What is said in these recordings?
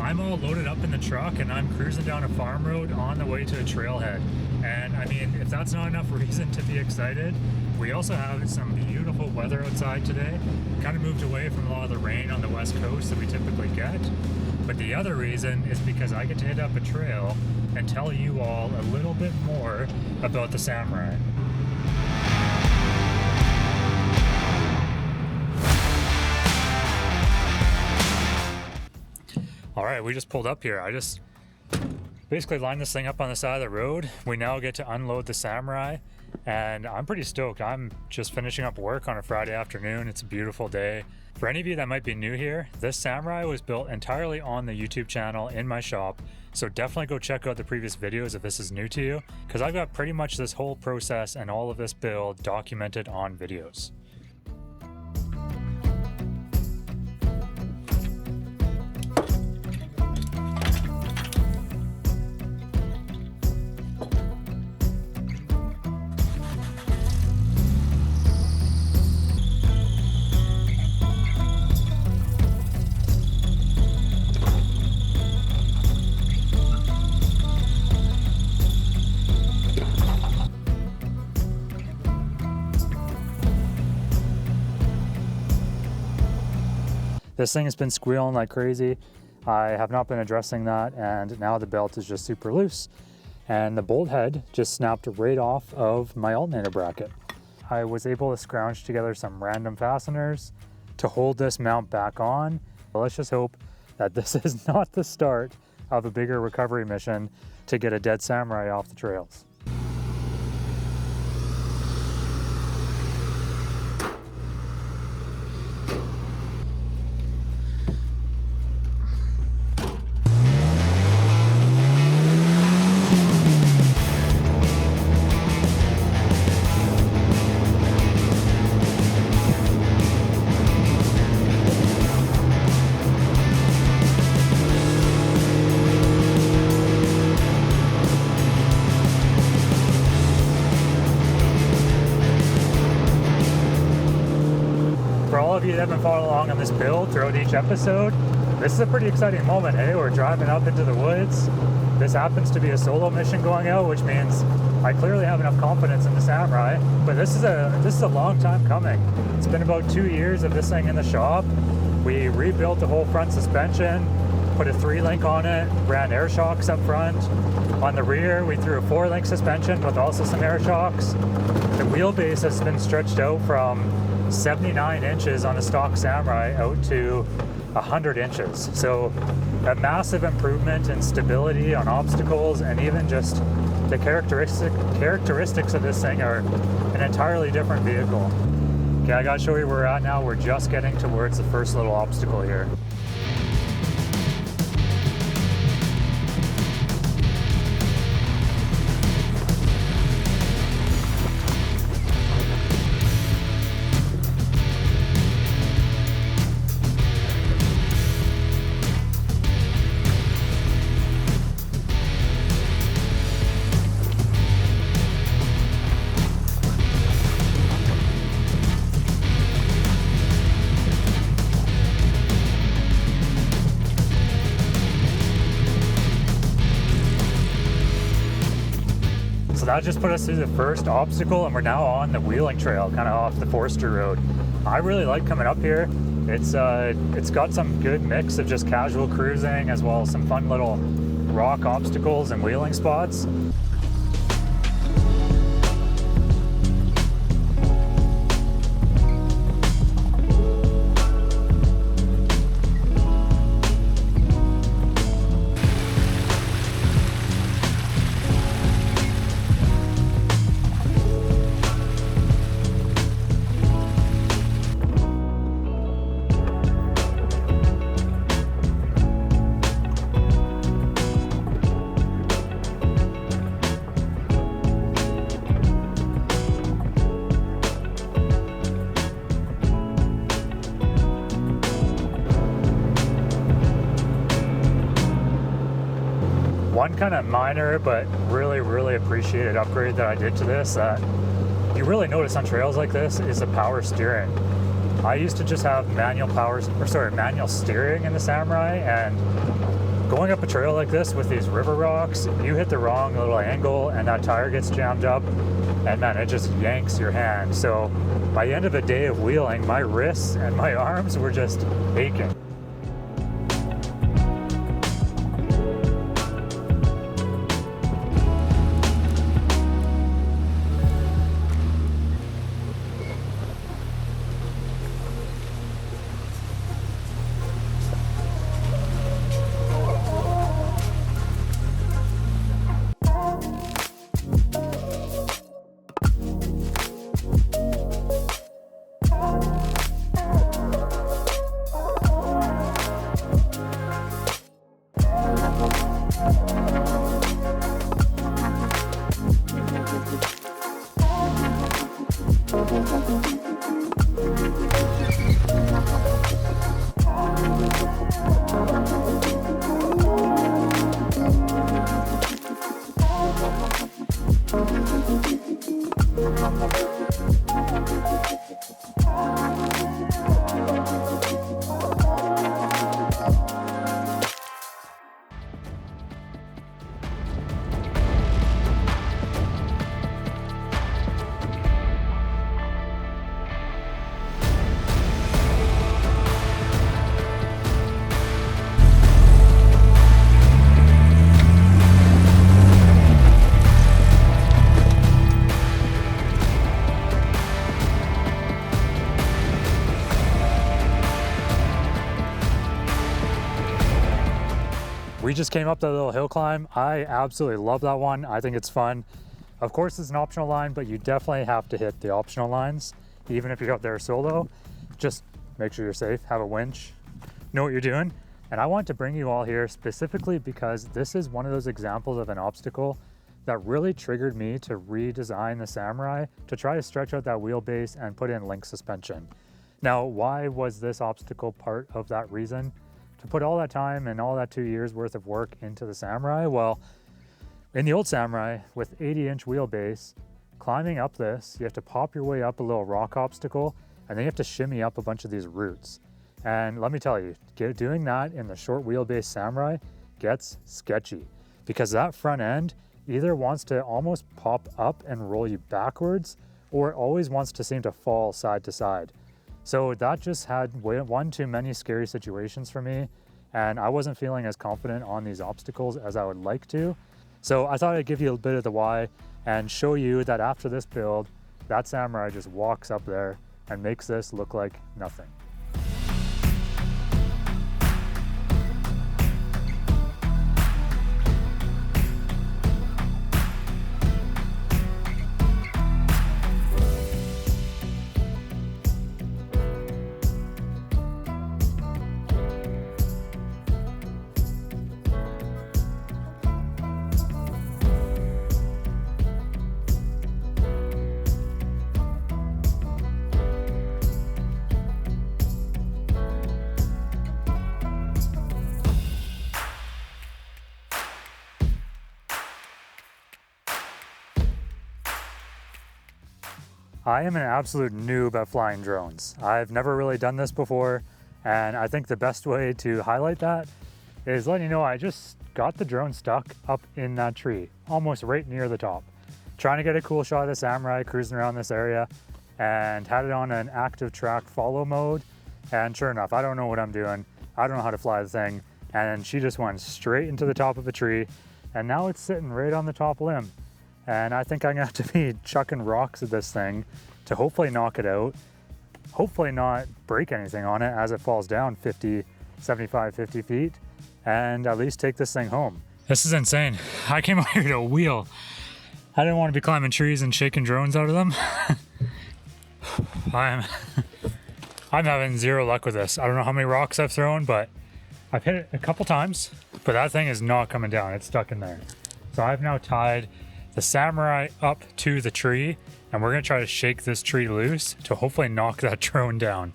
I'm all loaded up in the truck and I'm cruising down a farm road on the way to a trailhead. And I mean, if that's not enough reason to be excited, we also have some beautiful weather outside today. Kind of moved away from a lot of the rain on the west coast that we typically get. But the other reason is because I get to hit up a trail and tell you all a little bit more about the Samurai. All right, we just pulled up here. I just basically lined this thing up on the side of the road. We now get to unload the Samurai, and I'm pretty stoked. I'm just finishing up work on a Friday afternoon. It's a beautiful day. For any of you that might be new here, this Samurai was built entirely on the YouTube channel in my shop, so definitely go check out the previous videos if this is new to you, because I've got pretty much this whole process and all of this build documented on videos. This thing has been squealing like crazy. I have not been addressing that, and now the belt is just super loose. And the bolt head just snapped right off of my alternator bracket. I was able to scrounge together some random fasteners to hold this mount back on. But let's just hope that this is not the start of a bigger recovery mission to get a dead Samurai off the trails. For all of you that have been following along on this build throughout each episode, this is a pretty exciting moment, hey? We're driving up into the woods. This happens to be a solo mission going out, which means I clearly have enough confidence in the Samurai, but this is a long time coming. It's been about 2 years of this thing in the shop. We rebuilt the whole front suspension, put a 3-link on it, ran air shocks up front. On the rear, we threw a 4-link suspension with also some air shocks. The wheelbase has been stretched out from 79 inches on a stock Samurai out to 100 inches. So a massive improvement in stability on obstacles, and even just the characteristics of this thing are an entirely different vehicle. Okay, I gotta show you where we're at now. We're just getting towards the first little obstacle here. So that just put us through the first obstacle, and we're now on the wheeling trail, kind of off the Forster Road. I really like coming up here. It's got some good mix of just casual cruising as well as some fun little rock obstacles and wheeling spots. One kind of minor but really appreciated upgrade that I did to this that you really notice on trails like this is the power steering. I used to just have manual steering in the Samurai, and Going up a trail like this with these river rocks, you hit the wrong little angle and that tire gets jammed up, and man, it just yanks your hand. So by the end of a day of wheeling, my wrists and my arms were just aching. We just came up that little hill climb. I absolutely love that one. I think it's fun. Of course, it's an optional line, but you definitely have to hit the optional lines, even if you're out there solo. Just make sure you're safe, have a winch, know what you're doing. And I want to bring you all here specifically because this is one of those examples of an obstacle that really triggered me to redesign the Samurai to try to stretch out that wheelbase and put in link suspension. Now, why was this obstacle part of that reason? To put all that time and all that 2 years worth of work into the Samurai? Well, in the old Samurai with 80-inch wheelbase, climbing up this, you have to pop your way up a little rock obstacle, and then you have to shimmy up a bunch of these roots. And let me tell you, doing that in the short wheelbase Samurai gets sketchy because that front end either wants to almost pop up and roll you backwards, or it always wants to seem to fall side to side. So that just had one too many scary situations for me, and I wasn't feeling as confident on these obstacles as I would like to. So I thought I'd give you a bit of the why and show you that after this build, that Samurai just walks up there and makes this look like nothing. I am an absolute noob at flying drones. I've never really done this before, and I think the best way to highlight that is letting you know I just got the drone stuck up in that tree, almost right near the top. Trying to get a cool shot of the Samurai cruising around this area, and had it on an active track follow mode, and sure enough, I don't know what I'm doing. I don't know how to fly the thing, and she just went straight into the top of a tree, and now it's sitting right on the top limb. And I think I'm gonna have to be chucking rocks at this thing to hopefully knock it out, hopefully not break anything on it as it falls down 75, 50 feet, and at least take this thing home. This is insane. I came out here to wheel. I didn't want to be climbing trees and shaking drones out of them. I'm having zero luck with this. I don't know how many rocks I've thrown, but I've hit it a couple times, but that thing is not coming down. It's stuck in there. So I've now tied the Samurai up to the tree, and we're gonna try to shake this tree loose to hopefully knock that drone down.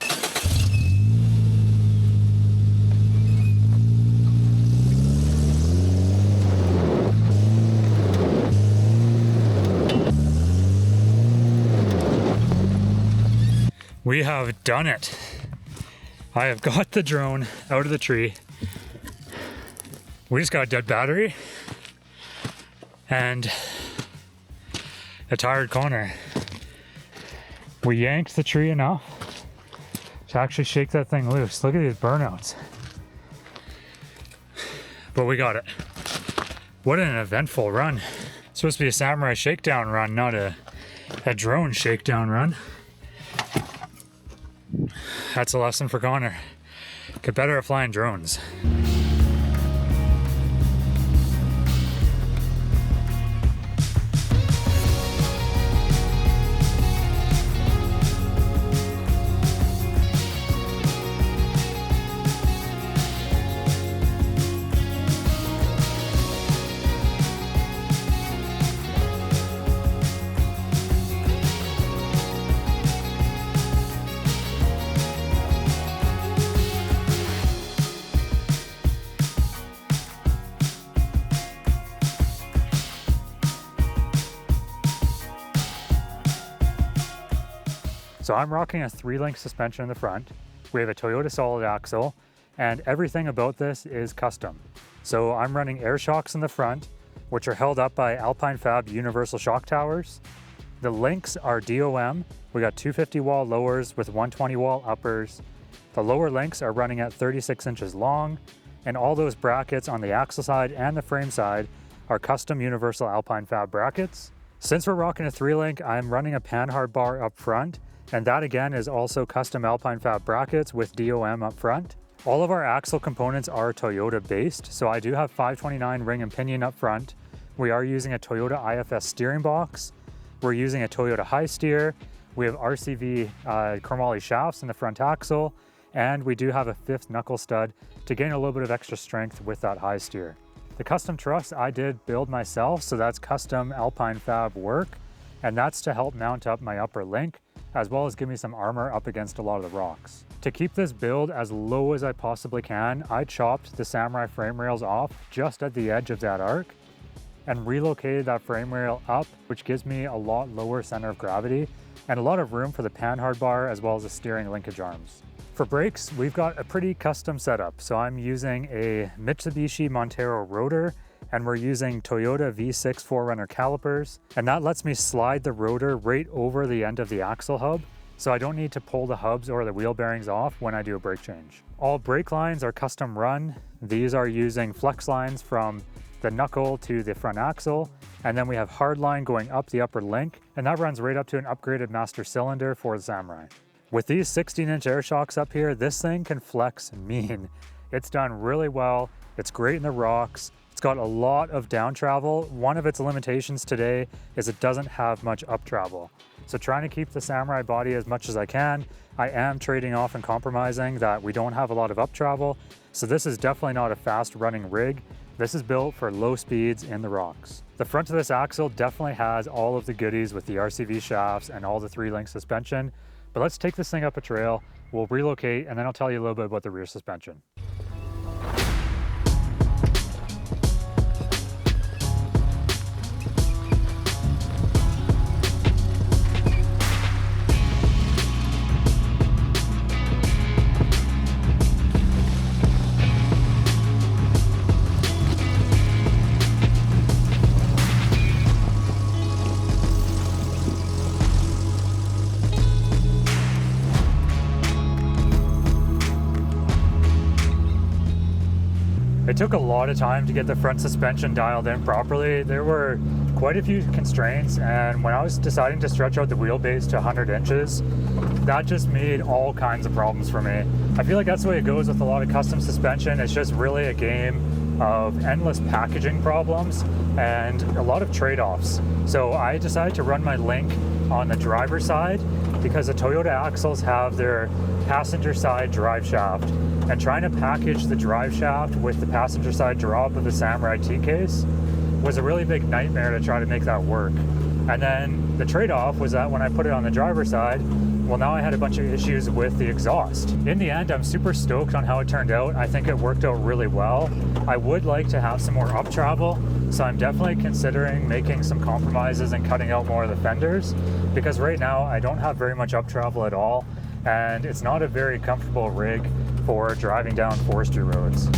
We have done it. I have got the drone out of the tree. We just got a dead battery and a tired Connor. We yanked the tree enough to actually shake that thing loose. Look at these burnouts. But we got it. What an eventful run. It's supposed to be a samurai shakedown run, not a drone shakedown run. That's a lesson for Connor. Get better at flying drones. So I'm rocking a 3-link suspension in the front. We have a Toyota solid axle, and everything about this is custom. So I'm running air shocks in the front, which are held up by Alpine Fab universal shock towers. The links are DOM. We got 250 wall lowers with 120 wall uppers. The lower links are running at 36 inches long, and all those brackets on the axle side and the frame side are custom universal Alpine Fab brackets. Since we're rocking a 3-link, I'm running a panhard bar up front, and that again is also custom Alpine Fab brackets with DOM up front. All of our axle components are Toyota based, so I do have 529 ring and pinion up front. We are using a Toyota IFS steering box. We're using a Toyota high steer. We have RCV chromoly shafts in the front axle, and we do have a 5th knuckle stud to gain a little bit of extra strength with that high steer. The custom truss I did build myself, so that's custom Alpine Fab work, and that's to help mount up my upper link, as well as give me some armor up against a lot of the rocks. To keep this build as low as I possibly can, I chopped the Samurai frame rails off just at the edge of that arc and relocated that frame rail up, which gives me a lot lower center of gravity and a lot of room for the panhard bar as well as the steering linkage arms. For brakes, we've got a pretty custom setup. So I'm using a Mitsubishi Montero rotor, and we're using Toyota V6 4Runner calipers, and that lets me slide the rotor right over the end of the axle hub, so I don't need to pull the hubs or the wheel bearings off when I do a brake change. All brake lines are custom run. These are using flex lines from the knuckle to the front axle, and then we have hard line going up the upper link, and that runs right up to an upgraded master cylinder for the Samurai. With these 16-inch air shocks up here, this thing can flex mean. It's done really well. It's great in the rocks. It's got a lot of down travel. One of its limitations today is it doesn't have much up travel. So trying to keep the Samurai body as much as I can, I am trading off and compromising that we don't have a lot of up travel. So this is definitely not a fast running rig. This is built for low speeds in the rocks. The front of this axle definitely has all of the goodies with the RCV shafts and all the 3-link suspension. But let's take this thing up a trail, we'll relocate, and then I'll tell you a little bit about the rear suspension. It took a lot of time to get the front suspension dialed in properly. There were quite a few constraints, and when I was deciding to stretch out the wheelbase to 100 inches, that just made all kinds of problems for me. I feel like that's the way it goes with a lot of custom suspension. It's just really a game of endless packaging problems and a lot of trade-offs. So I decided to run my link on the driver's side because the Toyota axles have their passenger side drive shaft, and trying to package the drive shaft with the passenger side drop of the Samurai T-case was a really big nightmare to try to make that work. And then the trade-off was that when I put it on the driver's side, well, now I had a bunch of issues with the exhaust. In the end, I'm super stoked on how it turned out. I think it worked out really well. I would like to have some more up travel, so I'm definitely considering making some compromises and cutting out more of the fenders, because right now I don't have very much up travel at all, and it's not a very comfortable rig for driving down forestry roads.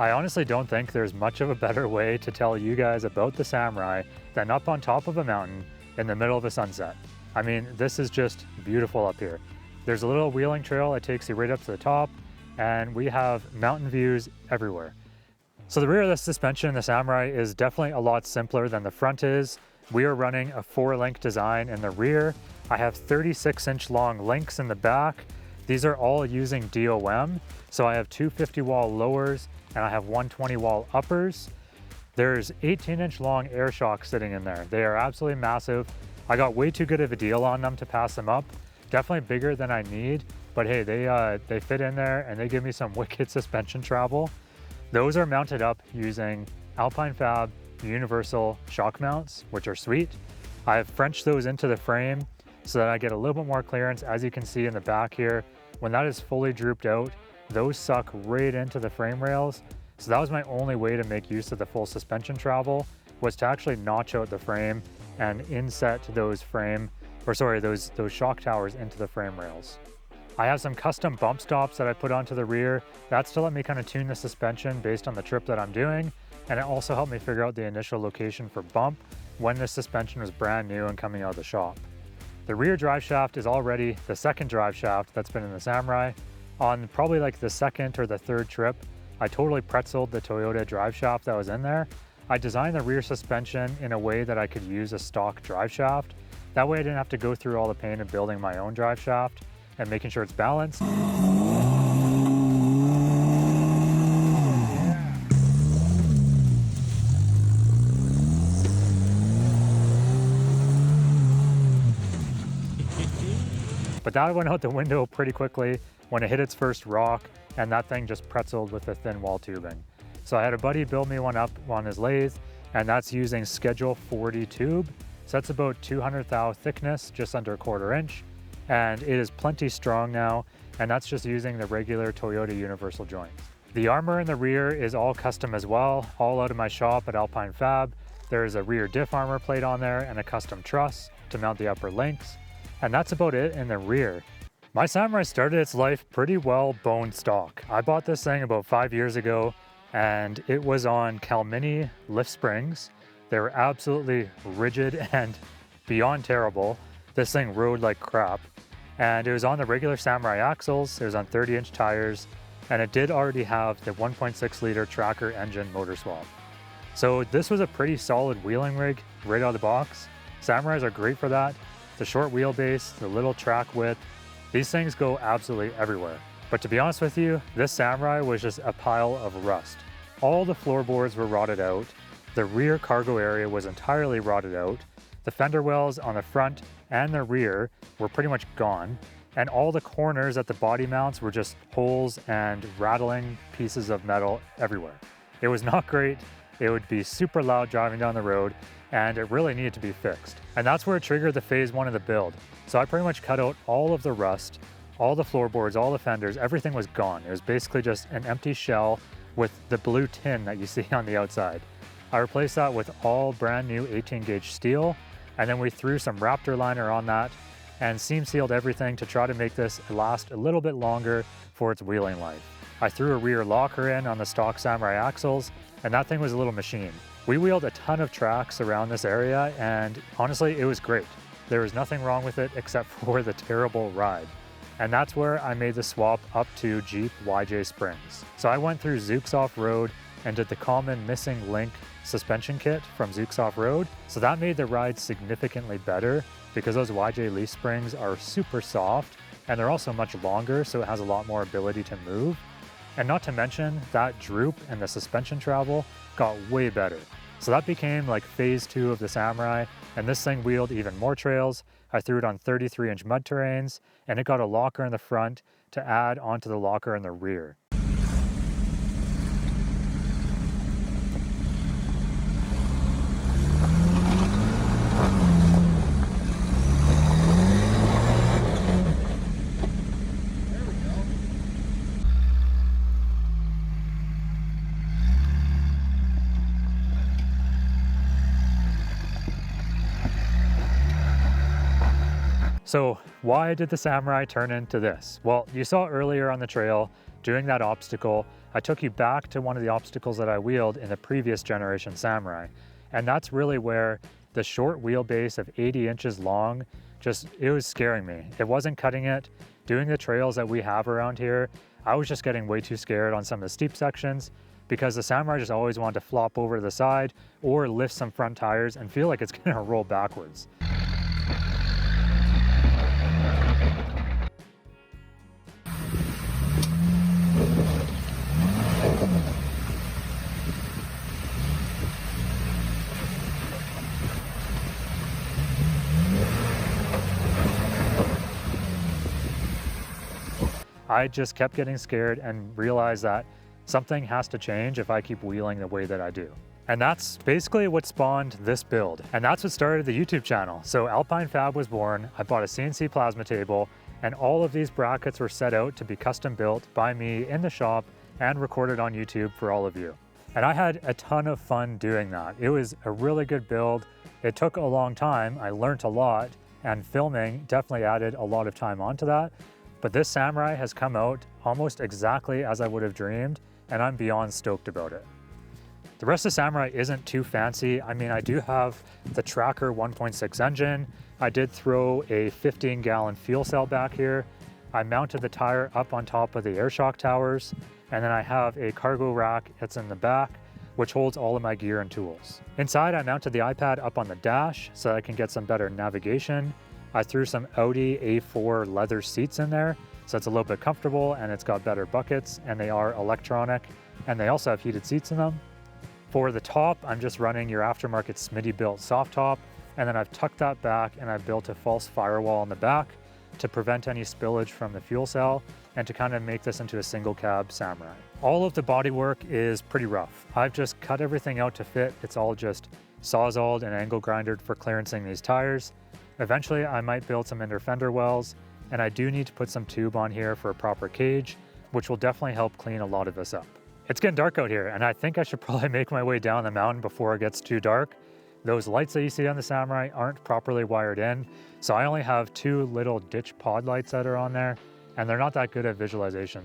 I honestly don't think there's much of a better way to tell you guys about the Samurai than up on top of a mountain in the middle of a sunset. I mean, this is just beautiful up here. There's a little wheeling trail that takes you right up to the top, and we have mountain views everywhere. So the rear of the suspension in the Samurai is definitely a lot simpler than the front is. We are running a 4-link design in the rear. I have 36-inch long links in the back. These are all using DOM. So I have two 50-wall lowers and I have 120-wall uppers. There's 18-inch long air shocks sitting in there. They are absolutely massive. I got way too good of a deal on them to pass them up. Definitely bigger than I need, but hey, they fit in there and they give me some wicked suspension travel. Those are mounted up using Alpine Fab universal shock mounts, which are sweet. I've Frenched those into the frame so that I get a little bit more clearance. As you can see in the back here, when that is fully drooped out, those suck right into the frame rails. So that was my only way to make use of the full suspension travel, was to actually notch out the frame and inset those those shock towers into the frame rails. I have some custom bump stops that I put onto the rear. That's to let me kind of tune the suspension based on the trip that I'm doing. And it also helped me figure out the initial location for bump when the suspension was brand new and coming out of the shop. The rear drive shaft is already the second drive shaft that's been in the Samurai. On probably like the second or the third trip, I totally pretzeled the Toyota drive shaft that was in there. I designed the rear suspension in a way that I could use a stock drive shaft. That way I didn't have to go through all the pain of building my own drive shaft and making sure it's balanced. But that went out the window pretty quickly when it hit its first rock, and that thing just pretzeled with the thin wall tubing. So I had a buddy build me one up on his lathe, and that's using Schedule 40 tube. So that's about 200 thou thickness, just under 1/4 inch. And it is plenty strong now, and that's just using the regular Toyota universal joints. The armor in the rear is all custom as well, all out of my shop at Alpine Fab. There's a rear diff armor plate on there and a custom truss to mount the upper links. And that's about it in the rear. My Samurai started its life pretty well bone stock. I bought this thing about 5 years ago, and it was on Calmini lift springs. They were absolutely rigid and beyond terrible. This thing rode like crap. And it was on the regular Samurai axles, it was on 30-inch tires, and it did already have the 1.6 liter tracker engine motor swap. So this was a pretty solid wheeling rig right out of the box. Samurais are great for that. The short wheelbase, the little track width, these things go absolutely everywhere. But to be honest with you, this Samurai was just a pile of rust. All the floorboards were rotted out. The rear cargo area was entirely rotted out. The fender wells on the front and the rear were pretty much gone. And all the corners at the body mounts were just holes and rattling pieces of metal everywhere. It was not great. It would be super loud driving down the road, and it really needed to be fixed. And that's where it triggered the phase 1 of the build. So I pretty much cut out all of the rust, all the floorboards, all the fenders, everything was gone. It was basically just an empty shell with the blue tin that you see on the outside. I replaced that with all brand new 18 gauge steel, and then we threw some Raptor liner on that and seam sealed everything to try to make this last a little bit longer for its wheeling life. I threw a rear locker in on the stock Samurai axles, and that thing was a little machine. We wheeled a ton of tracks around this area, and honestly, it was great. There was nothing wrong with it except for the terrible ride. And that's where I made the swap up to Jeep YJ Springs. So I went through Zooks Offroad and did the common missing link suspension kit from Zooks Offroad. So that made the ride significantly better because those YJ leaf springs are super soft and they're also much longer, so it has a lot more ability to move. And not to mention that droop and the suspension travel got way better. So that became like phase 2 of the Samurai, and this thing wheeled even more trails. I threw it on 33-inch mud terrains, and it got a locker in the front to add onto the locker in the rear. So why did the Samurai turn into this? Well, you saw earlier on the trail, doing that obstacle, I took you back to one of the obstacles that I wheeled in the previous generation Samurai. And that's really where the short wheelbase of 80 inches long, it was scaring me. It wasn't cutting it. Doing the trails that we have around here, I was just getting way too scared on some of the steep sections because the Samurai just always wanted to flop over to the side or lift some front tires and feel like it's gonna roll backwards. I just kept getting scared and realized that something has to change if I keep wheeling the way that I do. And that's basically what spawned this build. And that's what started the YouTube channel. So Alpine Fab was born, I bought a CNC plasma table, and all of these brackets were set out to be custom built by me in the shop and recorded on YouTube for all of you. And I had a ton of fun doing that. It was a really good build. It took a long time. I learned a lot, and filming definitely added a lot of time onto that. But this Samurai has come out almost exactly as I would have dreamed, and I'm beyond stoked about it. The rest of Samurai isn't too fancy. I mean, I do have the Tracker 1.6 engine. I did throw a 15-gallon fuel cell back here. I mounted the tire up on top of the air shock towers, and then I have a cargo rack that's in the back, which holds all of my gear and tools. Inside, I mounted the iPad up on the dash so I can get some better navigation. I threw some Audi A4 leather seats in there, so it's a little bit comfortable and it's got better buckets and they are electronic and they also have heated seats in them. For the top, I'm just running your aftermarket Smitty built soft top, and then I've tucked that back and I've built a false firewall in the back to prevent any spillage from the fuel cell and to kind of make this into a single cab Samurai. All of the bodywork is pretty rough. I've just cut everything out to fit. It's all just sawzalled and angle grindered for clearancing these tires. Eventually, I might build some inner fender wells, and I do need to put some tube on here for a proper cage, which will definitely help clean a lot of this up. It's getting dark out here, and I think I should probably make my way down the mountain before it gets too dark. Those lights that you see on the Samurai aren't properly wired in, so I only have 2 little ditch pod lights that are on there, and they're not that good at visualization.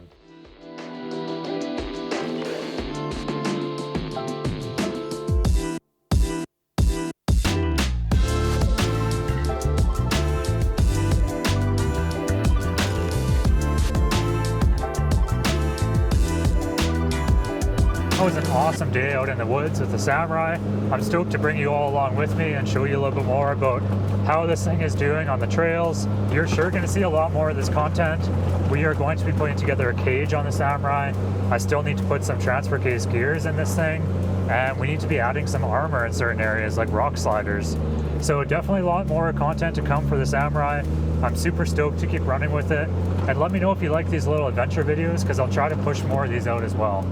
It was an awesome day out in the woods with the Samurai. I'm stoked to bring you all along with me and show you a little bit more about how this thing is doing on the trails. You're sure going to see a lot more of this content. We are going to be putting together a cage on the Samurai. I still need to put some transfer case gears in this thing, and we need to be adding some armor in certain areas like rock sliders. So definitely a lot more content to come for the Samurai. I'm super stoked to keep running with it. And let me know if you like these little adventure videos, because I'll try to push more of these out as well.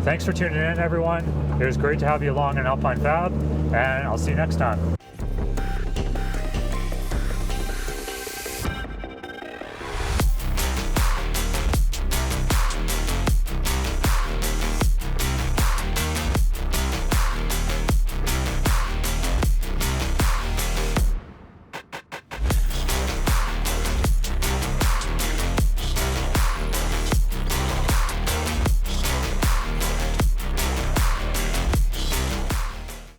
Thanks for tuning in, everyone. It was great to have you along in Alpine Fab, and I'll see you next time.